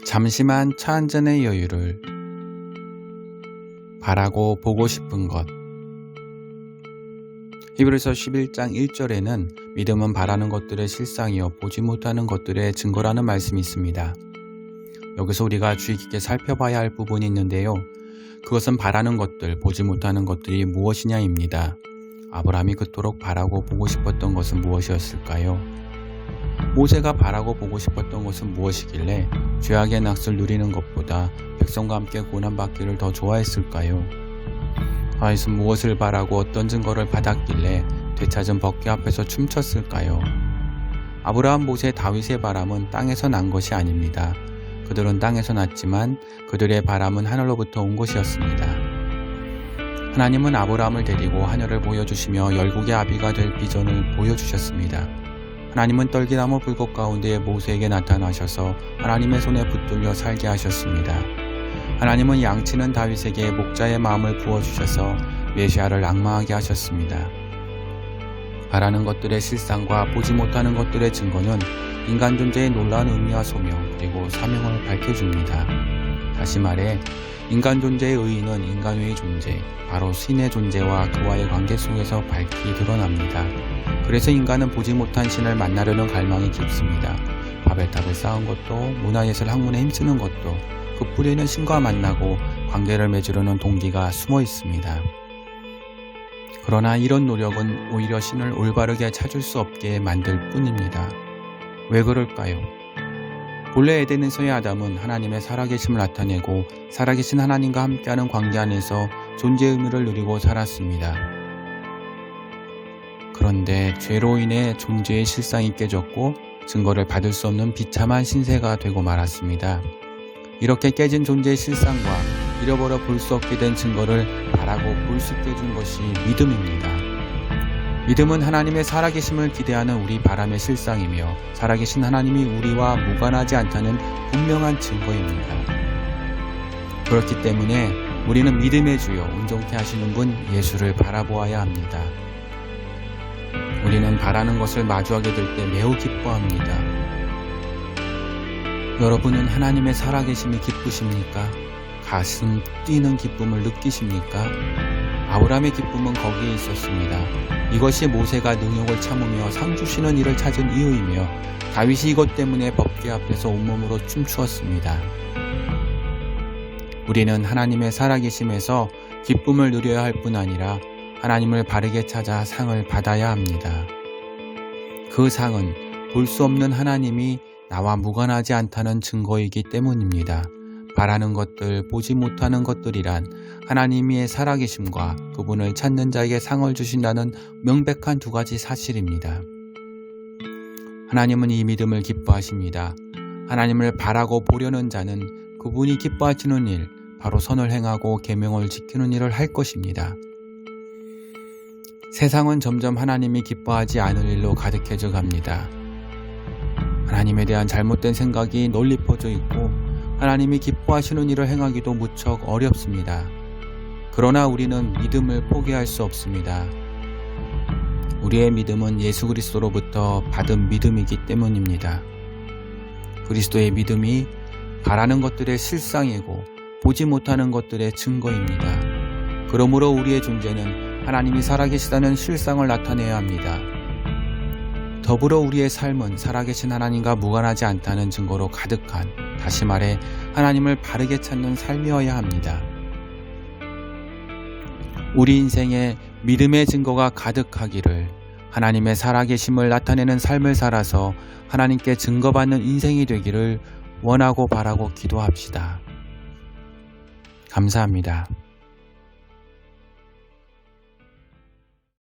잠시만 차 한잔의 여유를 바라고 보고 싶은 것. 히브리서 11장 1절에는 믿음은 바라는 것들의 실상이요 보지 못하는 것들의 증거라는 말씀이 있습니다. 여기서 우리가 주의 깊게 살펴봐야 할 부분이 있는데요. 그것은 바라는 것들, 보지 못하는 것들이 무엇이냐입니다. 아브라함이 그토록 바라고 보고 싶었던 것은 무엇이었을까요? 모세가 바라고 보고 싶었던 것은 무엇이길래 죄악의 낙을 누리는 것보다 백성과 함께 고난받기를 더 좋아했을까요? 다윗은 무엇을 바라고 어떤 증거를 받았길래 되찾은 법궤 앞에서 춤췄을까요? 아브라함, 모세, 다윗의 바람은 땅에서 난 것이 아닙니다. 그들은 땅에서 났지만 그들의 바람은 하늘로부터 온 것이었습니다. 하나님은 아브라함을 데리고 하늘을 보여주시며 열국의 아비가 될 비전을 보여주셨습니다. 하나님은 떨기나무 불꽃 가운데 모세에게 나타나셔서 하나님의 손에 붙들려 살게 하셨습니다. 하나님은 양치는 다윗에게 목자의 마음을 부어주셔서 메시아를 앙망하게 하셨습니다. 바라는 것들의 실상과 보지 못하는 것들의 증거는 인간 존재의 놀라운 의미와 소명 그리고 사명을 밝혀줍니다. 다시 말해 인간 존재의 의의는 인간 외의 존재, 바로 신의 존재와 그와의 관계 속에서 밝히 드러납니다. 그래서 인간은 보지 못한 신을 만나려는 갈망이 깊습니다. 바벨탑을 쌓은 것도, 문화예술 학문에 힘쓰는 것도 그 뿌리는 신과 만나고 관계를 맺으려는 동기가 숨어 있습니다. 그러나 이런 노력은 오히려 신을 올바르게 찾을 수 없게 만들 뿐입니다. 왜 그럴까요? 본래 에덴에서의 아담은 하나님의 살아계심을 나타내고 살아계신 하나님과 함께하는 관계 안에서 존재의 의미를 누리고 살았습니다. 그런데 죄로 인해 존재의 실상이 깨졌고 증거를 받을 수 없는 비참한 신세가 되고 말았습니다. 이렇게 깨진 존재의 실상과 잃어버려 볼 수 없게 된 증거를 바라고 볼 수 있게 해준 것이 믿음입니다. 믿음은 하나님의 살아계심을 기대하는 우리 바람의 실상이며 살아계신 하나님이 우리와 무관하지 않다는 분명한 증거입니다. 그렇기 때문에 우리는 믿음의 주요 온전케 하시는 분 예수를 바라보아야 합니다. 우리는 바라는 것을 마주하게 될 때 매우 기뻐합니다. 여러분은 하나님의 살아계심이 기쁘십니까? 가슴 뛰는 기쁨을 느끼십니까? 아브라함의 기쁨은 거기에 있었습니다. 이것이 모세가 능욕을 참으며 상 주시는 일을 찾은 이유이며 다윗이 이것 때문에 법궤 앞에서 온몸으로 춤추었습니다. 우리는 하나님의 살아계심에서 기쁨을 누려야 할 뿐 아니라 하나님을 바르게 찾아 상을 받아야 합니다. 그 상은 볼 수 없는 하나님이 나와 무관하지 않다는 증거이기 때문입니다. 바라는 것들, 보지 못하는 것들이란 하나님의 살아계심과 그분을 찾는 자에게 상을 주신다는 명백한 두 가지 사실입니다. 하나님은 이 믿음을 기뻐하십니다. 하나님을 바라고 보려는 자는 그분이 기뻐하시는 일, 바로 선을 행하고 계명을 지키는 일을 할 것입니다. 세상은 점점 하나님이 기뻐하지 않을 일로 가득해져 갑니다. 하나님에 대한 잘못된 생각이 널리 퍼져 있고 하나님이 기뻐하시는 일을 행하기도 무척 어렵습니다. 그러나 우리는 믿음을 포기할 수 없습니다. 우리의 믿음은 예수 그리스도로부터 받은 믿음이기 때문입니다. 그리스도의 믿음이 바라는 것들의 실상이고 보지 못하는 것들의 증거입니다. 그러므로 우리의 존재는 하나님이 살아계시다는 실상을 나타내야 합니다. 더불어 우리의 삶은 살아계신 하나님과 무관하지 않다는 증거로 가득한, 다시 말해 하나님을 바르게 찾는 삶이어야 합니다. 우리 인생에 믿음의 증거가 가득하기를, 하나님의 살아계심을 나타내는 삶을 살아서 하나님께 증거받는 인생이 되기를 원하고 바라고 기도합시다. 감사합니다.